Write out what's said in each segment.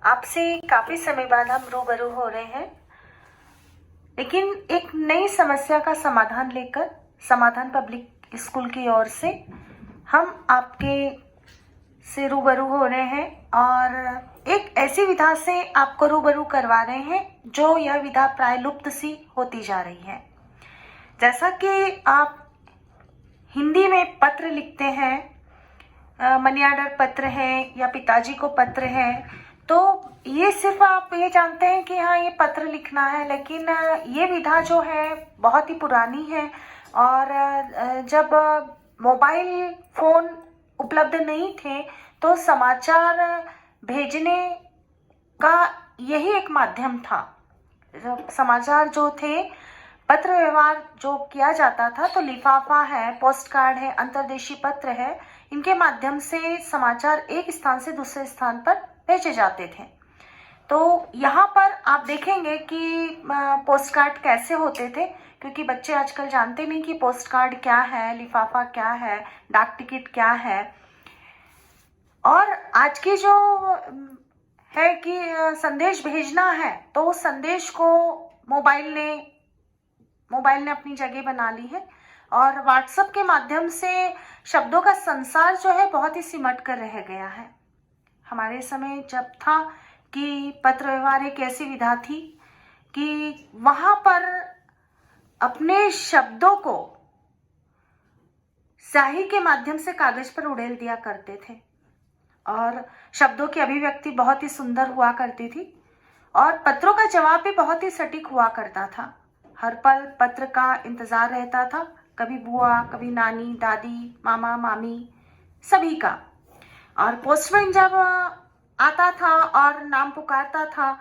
आपसे काफ़ी समय बाद हम रूबरू हो रहे हैं, लेकिन एक नई समस्या का समाधान लेकर समाधान पब्लिक स्कूल की ओर से हम आपके से रूबरू हो रहे हैं और एक ऐसी विधा से आपको रूबरू करवा रहे हैं जो यह विधा प्राय लुप्त सी होती जा रही है। जैसा कि आप हिंदी में पत्र लिखते हैं, मनी ऑर्डर पत्र है या पिताजी को पत्र है, तो ये सिर्फ आप ये जानते हैं कि हाँ ये पत्र लिखना है, लेकिन ये विधा जो है बहुत ही पुरानी है। और जब मोबाइल फ़ोन उपलब्ध नहीं थे तो समाचार भेजने का यही एक माध्यम था। समाचार जो थे, पत्र व्यवहार जो किया जाता था, तो लिफाफा है, पोस्ट कार्ड है, अंतर्देशीय पत्र है, इनके माध्यम से समाचार एक स्थान से दूसरे स्थान पर भेजे जाते थे। तो यहाँ पर आप देखेंगे कि पोस्ट कार्ड कैसे होते थे, क्योंकि बच्चे आजकल जानते नहीं कि पोस्ट कार्ड क्या है, लिफाफा क्या है, डाक टिकट क्या है। और आज की जो है कि संदेश भेजना है, तो उस संदेश को मोबाइल ने अपनी जगह बना ली है और व्हाट्सएप के माध्यम से शब्दों का संसार जो है बहुत ही सिमट कर रह गया है। हमारे समय जब था कि पत्र व्यवहार एक ऐसी विधा थी कि वहां पर अपने शब्दों को स्याही के माध्यम से कागज पर उड़ेल दिया करते थे और शब्दों की अभिव्यक्ति बहुत ही सुंदर हुआ करती थी और पत्रों का जवाब भी बहुत ही सटीक हुआ करता था। हर पल पत्र का इंतजार रहता था, कभी बुआ, कभी नानी, दादी, मामा, मामी, सभी का। और पोस्टमैन जब आता था और नाम पुकारता था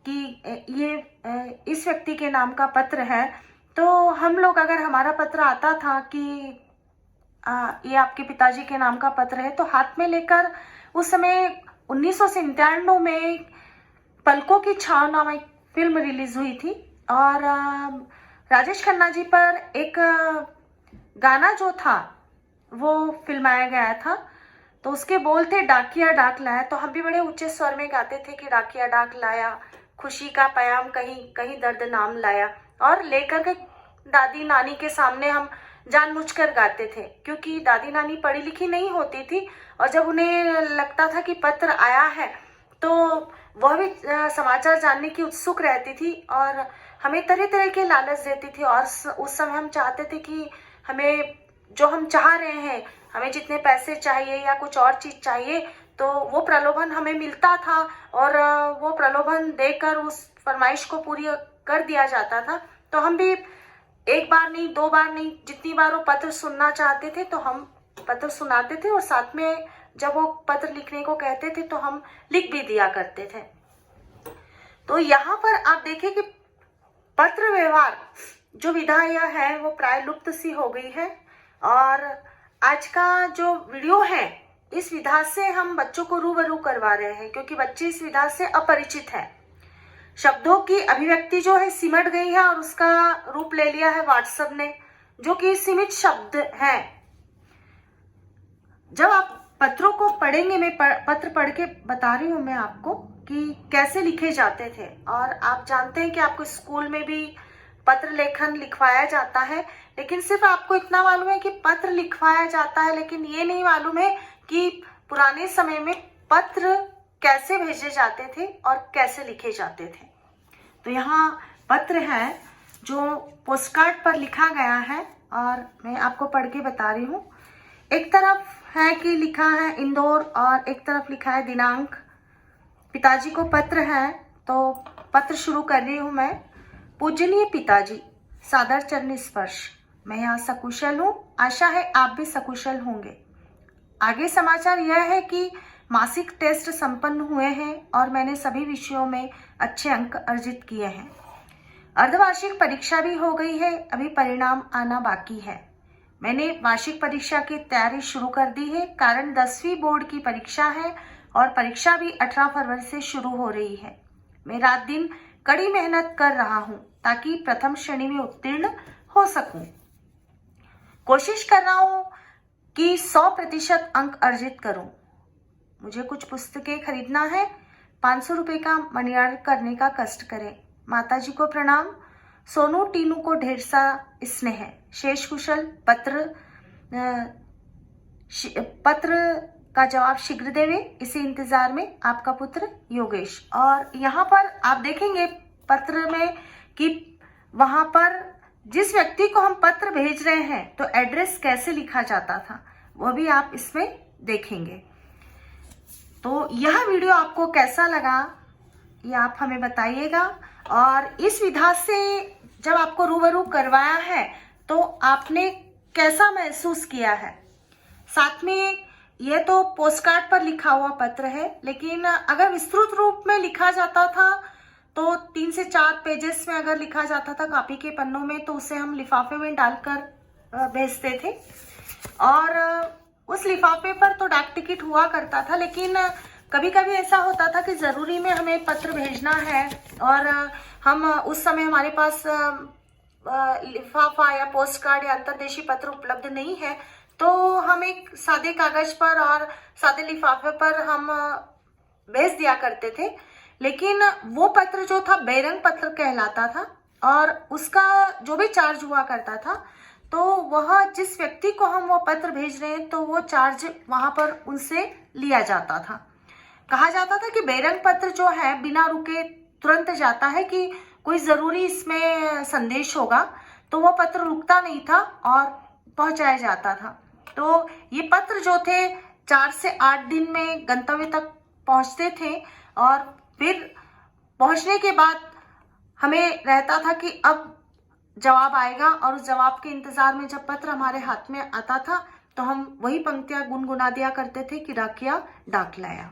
कि ये इस व्यक्ति के नाम का पत्र है, तो हम लोग, अगर हमारा पत्र आता था कि ये आपके पिताजी के नाम का पत्र है, तो हाथ में लेकर, उस समय 1997 में पलकों की छाव नामक फिल्म रिलीज हुई थी और राजेश खन्ना जी पर एक गाना जो था वो फिल्माया गया था। तो उसके बोल थे, डाकिया डाक लाया। तो हम भी बड़े ऊंचे स्वर में गाते थे कि डाकिया डाक लाया, खुशी का पैगाम कहीं कहीं दर्द नाम लाया। और लेकर के दादी नानी के सामने हम जानबूझकर गाते थे, क्योंकि दादी नानी पढ़ी लिखी नहीं होती थी और जब उन्हें लगता था कि पत्र आया है तो वह भी समाचार जानने की उत्सुक रहती थी और हमें तरह तरह के लालच देती थी। और उस समय हम चाहते थे कि हमें जो हम चाह रहे हैं, हमें जितने पैसे चाहिए या कुछ और चीज चाहिए, तो वो प्रलोभन हमें मिलता था और वो प्रलोभन देकर उस फरमाइश को पूरी कर दिया जाता था। तो हम भी एक बार नहीं, दो बार नहीं, जितनी बार वो पत्र सुनना चाहते थे तो हम पत्र सुनाते थे और साथ में जब वो पत्र लिखने को कहते थे तो हम लिख भी दिया करते थे। तो यहाँ पर आप देखें कि पत्र व्यवहार जो विधा यह है वो प्राय लुप्त सी हो गई है और आज का जो वीडियो है, इस विधा से हम बच्चों को रूबरू करवा रहे हैं, क्योंकि बच्चे इस विधा से अपरिचित है। शब्दों की अभिव्यक्ति जो है सिमट गई है और उसका रूप ले लिया है व्हाट्सएप ने, जो कि सीमित शब्द है। जब आप पत्रों को पढ़ेंगे, मैं पत्र पढ़ के बता रही हूं मैं आपको कि कैसे लिखे जाते थे। और आप जानते हैं कि आपको स्कूल में भी पत्र लेखन लिखवाया जाता है, लेकिन सिर्फ आपको इतना मालूम है कि पत्र लिखवाया जाता है, लेकिन ये नहीं मालूम है कि पुराने समय में पत्र कैसे भेजे जाते थे और कैसे लिखे जाते थे। तो यहाँ पत्र है जो पोस्टकार्ड पर लिखा गया है और मैं आपको पढ़ के बता रही हूँ। एक तरफ है कि लिखा है इंदौर और एक तरफ लिखा है दिनांक। पिताजी को पत्र है, तो पत्र शुरू कर रही हूँ मैं। पूजनीय पिताजी, सादर चरण स्पर्श। मैं यहाँ सकुशल हूँ, आशा है आप भी सकुशल होंगे। आगे समाचार यह है कि मासिक टेस्ट संपन्न हुए हैं और मैंने सभी विषयों में अच्छे अंक अर्जित किए हैं। अर्धवार्षिक परीक्षा भी हो गई है, अभी परिणाम आना बाकी है। मैंने वार्षिक परीक्षा की तैयारी शुरू कर दी है, कारण 10वीं बोर्ड की परीक्षा है और परीक्षा भी 18 फरवरी से शुरू हो रही है। मैं रात दिन कड़ी मेहनत कर रहा हूँ ताकि प्रथम श्रेणी में उत्तीर्ण हो सकूं। कोशिश कर रहा हूँ कि 100% अंक अर्जित करूं। मुझे कुछ पुस्तकें खरीदना है 500 रुपये का मनी अर्न करने का कष्ट करें। माताजी को प्रणाम। सोनू टीनू को ढेर सा स्नेह। शेष कुशल पत्र का जवाब शीघ्र देवे, इसी इंतजार में आपका पुत्र योगेश। और यहाँ पर आप देखेंगे पत्र में कि वहां पर जिस व्यक्ति को हम पत्र भेज रहे हैं तो एड्रेस कैसे लिखा जाता था वो भी आप इसमें देखेंगे। तो यह वीडियो आपको कैसा लगा ये आप हमें बताइएगा। और इस विधा से जब आपको रूबरू करवाया है तो आपने कैसा महसूस किया है। साथ में ये तो पोस्टकार्ड पर लिखा हुआ पत्र है, लेकिन अगर विस्तृत रूप में लिखा जाता था तो 3 से 4 पेजेस में अगर लिखा जाता था कॉपी के पन्नों में तो उसे हम लिफाफे में डालकर भेजते थे। और उस लिफाफे पर तो डाक टिकट हुआ करता था, लेकिन कभी कभी ऐसा होता था कि ज़रूरी में हमें पत्र भेजना है और हम उस समय हमारे पास लिफाफा या पोस्ट कार्ड या अंतर्देशीय पत्र उपलब्ध नहीं है, तो हम एक सादे कागज पर और सादे लिफाफे पर हम भेज दिया करते थे। लेकिन वो पत्र जो था बेरंग पत्र कहलाता था और उसका जो भी चार्ज हुआ करता था तो वह जिस व्यक्ति को हम वो पत्र भेज रहे हैं तो वो चार्ज वहां पर उनसे लिया जाता था। कहा जाता था कि बेरंग पत्र जो है बिना रुके तुरंत जाता है, कि कोई ज़रूरी इसमें संदेश होगा तो वो पत्र रुकता नहीं था और पहुंचाया जाता था। तो ये पत्र जो थे 4 से 8 दिन में गंतव्य तक पहुंचते थे और फिर पहुंचने के बाद हमें रहता था कि अब जवाब आएगा, और उस जवाब के इंतजार में जब पत्र हमारे हाथ में आता था तो हम वही पंक्तियां गुनगुना दिया करते थे कि डाकिया डाक लाया।